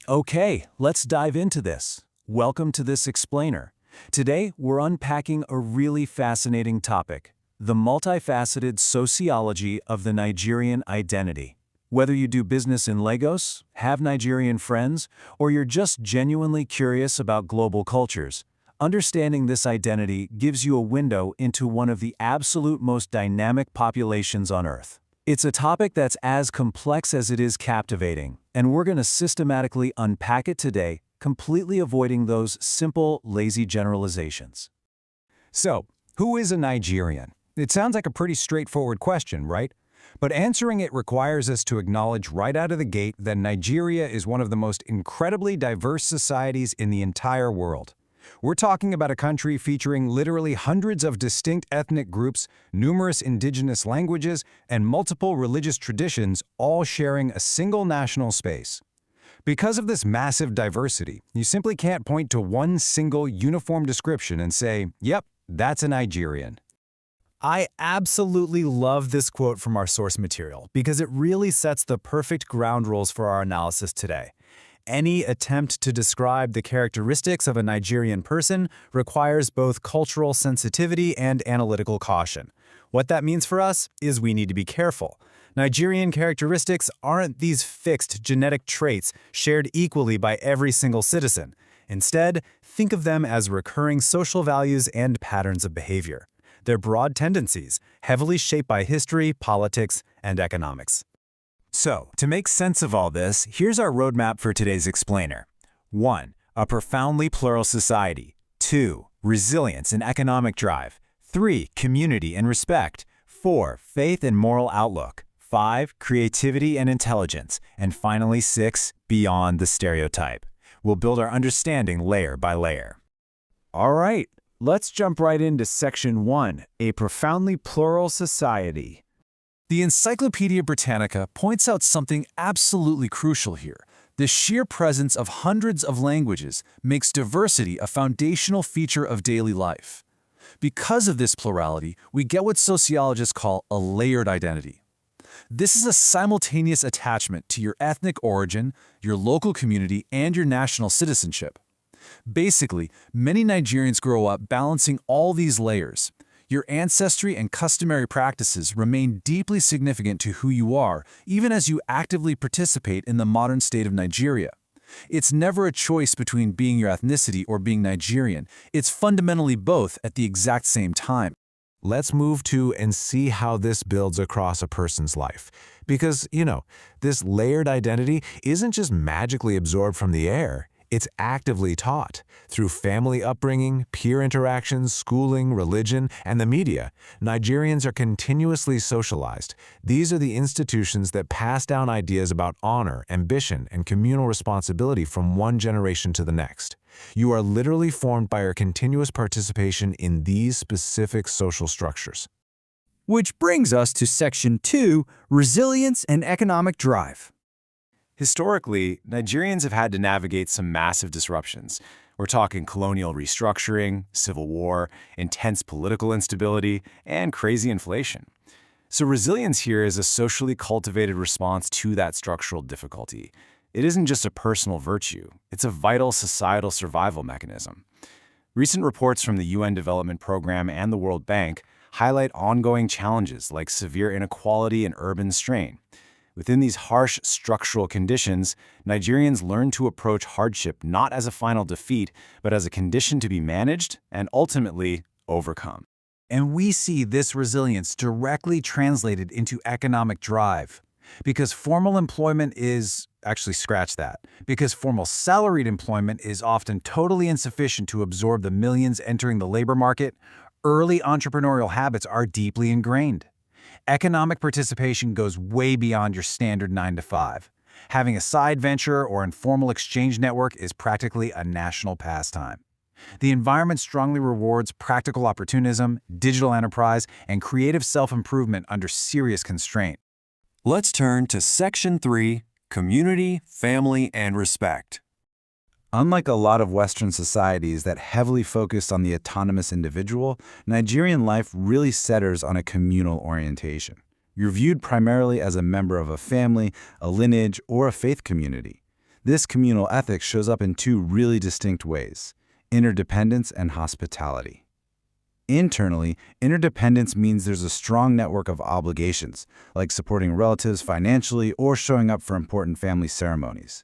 Okay, let's dive into this. Welcome to this explainer. Today, we're unpacking a really fascinating topic, the multifaceted sociology of the Nigerian identity. Whether you do business in Lagos, have Nigerian friends, or you're just genuinely curious about global cultures, understanding this identity gives you a window into one of the absolute most dynamic populations on Earth. It's a topic that's as complex as it is captivating, and we're going to systematically unpack it today, completely avoiding those simple, lazy generalizations. So, who is a Nigerian? It sounds like a pretty straightforward question, right? But answering it requires us to acknowledge right out of the gate that Nigeria is one of the most incredibly diverse societies in the entire world. We're talking about a country featuring literally hundreds of distinct ethnic groups, numerous indigenous languages, and multiple religious traditions, all sharing a single national space. Because of this massive diversity, you simply can't point to one single uniform description and say, yep, that's a Nigerian. I absolutely love this quote from our source material because it really sets the perfect ground rules for our analysis today. Any attempt to describe the characteristics of a Nigerian person requires both cultural sensitivity and analytical caution. What that means for us is we need to be careful. Nigerian characteristics aren't these fixed genetic traits shared equally by every single citizen. Instead, think of them as recurring social values and patterns of behavior. They're broad tendencies, heavily shaped by history, politics, and economics. So, to make sense of all this, here's our roadmap for today's explainer. 1. A profoundly plural society. 2. Resilience and economic drive. 3. Community and respect. 4. Faith and moral outlook. 5. Creativity and intelligence. And finally, 6. Beyond the stereotype. We'll build our understanding layer by layer. All right, let's jump right into Section 1, a profoundly plural society. The Encyclopedia Britannica points out something absolutely crucial here. The sheer presence of hundreds of languages makes diversity a foundational feature of daily life. Because of this plurality, we get what sociologists call a layered identity. This is a simultaneous attachment to your ethnic origin, your local community, and your national citizenship. Basically, many Nigerians grow up balancing all these layers. Your ancestry and customary practices remain deeply significant to who you are, even as you actively participate in the modern state of Nigeria. It's never a choice between being your ethnicity or being Nigerian. It's fundamentally both at the exact same time. Let's move to and see how this builds across a person's life. Because, this layered identity isn't just magically absorbed from the air. It's actively taught through family upbringing, peer interactions, schooling, religion, and the media. Nigerians are continuously socialized. These are the institutions that pass down ideas about honor, ambition, and communal responsibility from one generation to the next. You are literally formed by your continuous participation in these specific social structures. Which brings us to Section 2, resilience and economic drive. Historically, Nigerians have had to navigate some massive disruptions. We're talking colonial restructuring, civil war, intense political instability, and crazy inflation. So resilience here is a socially cultivated response to that structural difficulty. It isn't just a personal virtue, it's a vital societal survival mechanism. Recent reports from the UN Development Program and the World Bank highlight ongoing challenges like severe inequality and urban strain. Within these harsh structural conditions, Nigerians learn to approach hardship not as a final defeat, but as a condition to be managed and ultimately overcome. And we see this resilience directly translated into economic drive. Because formal employment is, because formal salaried employment is often totally insufficient to absorb the millions entering the labor market, early entrepreneurial habits are deeply ingrained. Economic participation goes way beyond your standard 9-to-5. Having a side venture or informal exchange network is practically a national pastime. The environment strongly rewards practical opportunism, digital enterprise, and creative self-improvement under serious constraint. Let's turn to Section 3, Community, Family, and Respect. Unlike a lot of Western societies that heavily focus on the autonomous individual, Nigerian life really centers on a communal orientation. You're viewed primarily as a member of a family, a lineage, or a faith community. This communal ethic shows up in two really distinct ways: interdependence and hospitality. Internally, interdependence means there's a strong network of obligations, like supporting relatives financially or showing up for important family ceremonies.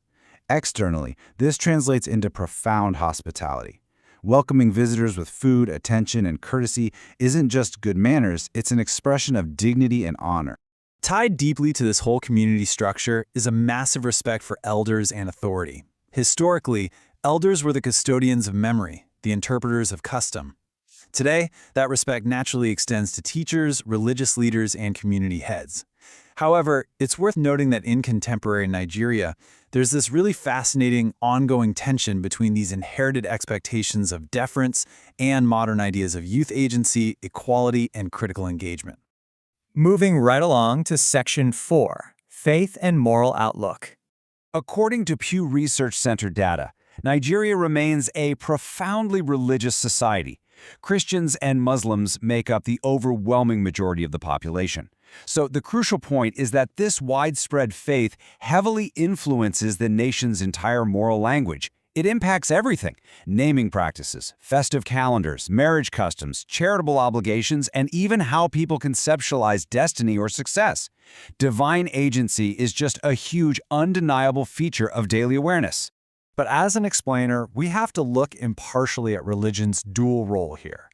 Externally, this translates into profound hospitality. Welcoming visitors with food, attention, and courtesy isn't just good manners, it's an expression of dignity and honor. Tied deeply to this whole community structure is a massive respect for elders and authority. Historically, elders were the custodians of memory, the interpreters of custom. Today, that respect naturally extends to teachers, religious leaders, and community heads. However, it's worth noting that in contemporary Nigeria, there's this really fascinating, ongoing tension between these inherited expectations of deference and modern ideas of youth agency, equality, and critical engagement. Moving right along to Section 4, Faith and Moral Outlook. According to Pew Research Center data, Nigeria remains a profoundly religious society. Christians and Muslims make up the overwhelming majority of the population. So the crucial point is that this widespread faith heavily influences the nation's entire moral language. It impacts everything: naming practices, festive calendars, marriage customs, charitable obligations, and even how people conceptualize destiny or success. Divine agency is just a huge, undeniable feature of daily awareness. But as an explainer, we have to look impartially at religion's dual role here.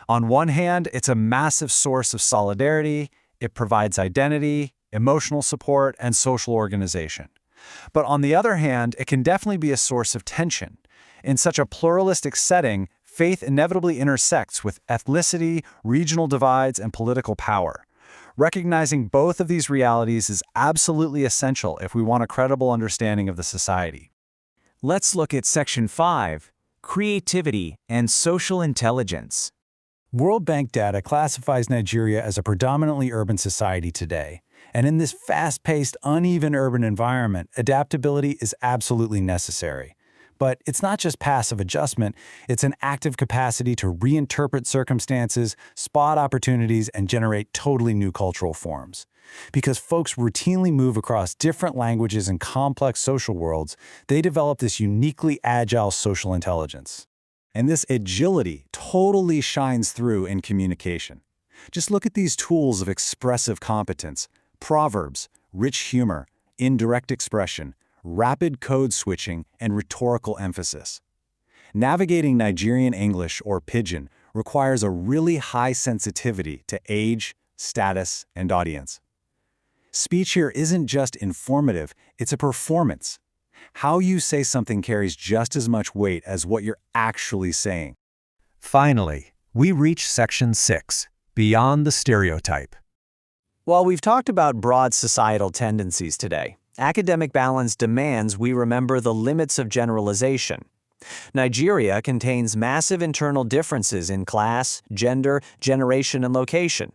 On one hand, it's a massive source of solidarity. It provides identity, emotional support, and social organization. But on the other hand, it can definitely be a source of tension. In such a pluralistic setting, faith inevitably intersects with ethnicity, regional divides, and political power. Recognizing both of these realities is absolutely essential if we want a credible understanding of the society. Let's look at Section 5, Creativity and Social Intelligence. World Bank data classifies Nigeria as a predominantly urban society today. And in this fast-paced, uneven urban environment, adaptability is absolutely necessary. But it's not just passive adjustment, it's an active capacity to reinterpret circumstances, spot opportunities, and generate totally new cultural forms. Because folks routinely move across different languages and complex social worlds, they develop this uniquely agile social intelligence. And this agility totally shines through in communication. Just look at these tools of expressive competence: proverbs, rich humor, indirect expression, rapid code switching, and rhetorical emphasis. Navigating Nigerian English or Pidgin requires a really high sensitivity to age, status, and audience. Speech here isn't just informative, it's a performance. How you say something carries just as much weight as what you're actually saying. Finally, we reach Section 6, Beyond the Stereotype. While we've talked about broad societal tendencies today, academic balance demands we remember the limits of generalization. Nigeria contains massive internal differences in class, gender, generation, and location.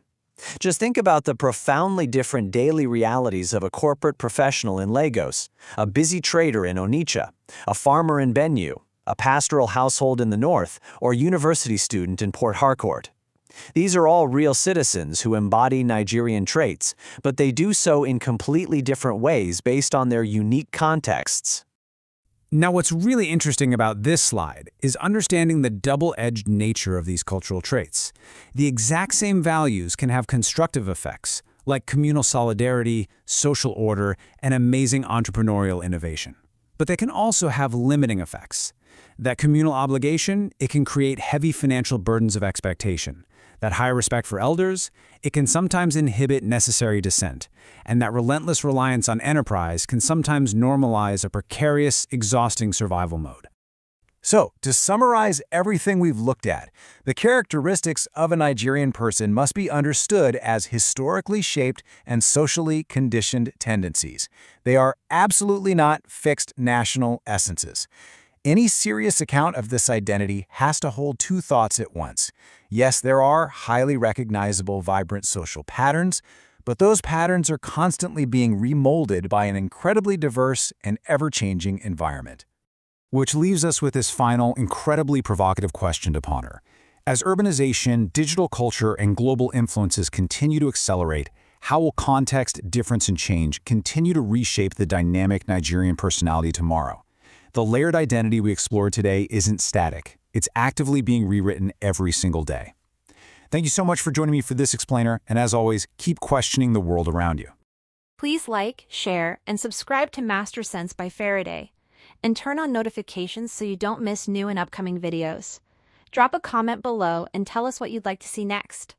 Just think about the profoundly different daily realities of a corporate professional in Lagos, a busy trader in Onitsha, a farmer in Benue, a pastoral household in the north, or university student in Port Harcourt. These are all real citizens who embody Nigerian traits, but they do so in completely different ways based on their unique contexts. Now, what's really interesting about this slide is understanding the double-edged nature of these cultural traits. The exact same values can have constructive effects, like communal solidarity, social order, and amazing entrepreneurial innovation. But they can also have limiting effects. That communal obligation, it can create heavy financial burdens of expectation. That high respect for elders, it can sometimes inhibit necessary dissent. And that relentless reliance on enterprise can sometimes normalize a precarious, exhausting survival mode. So, to summarize everything we've looked at, the characteristics of a Nigerian person must be understood as historically shaped and socially conditioned tendencies. They are absolutely not fixed national essences. Any serious account of this identity has to hold two thoughts at once. Yes, there are highly recognizable, vibrant social patterns, but those patterns are constantly being remolded by an incredibly diverse and ever-changing environment. Which leaves us with this final, incredibly provocative question to ponder. As urbanization, digital culture, and global influences continue to accelerate, How will context, difference, and change continue to reshape the dynamic Nigerian personality tomorrow? The layered identity we explored today isn't static. It's actively being rewritten every single day. Thank you so much for joining me for this explainer, and as always, keep questioning the world around you. Please like, share, and subscribe to Master Sense by Faraday, and turn on notifications so you don't miss new and upcoming videos. Drop a comment below and tell us what you'd like to see next.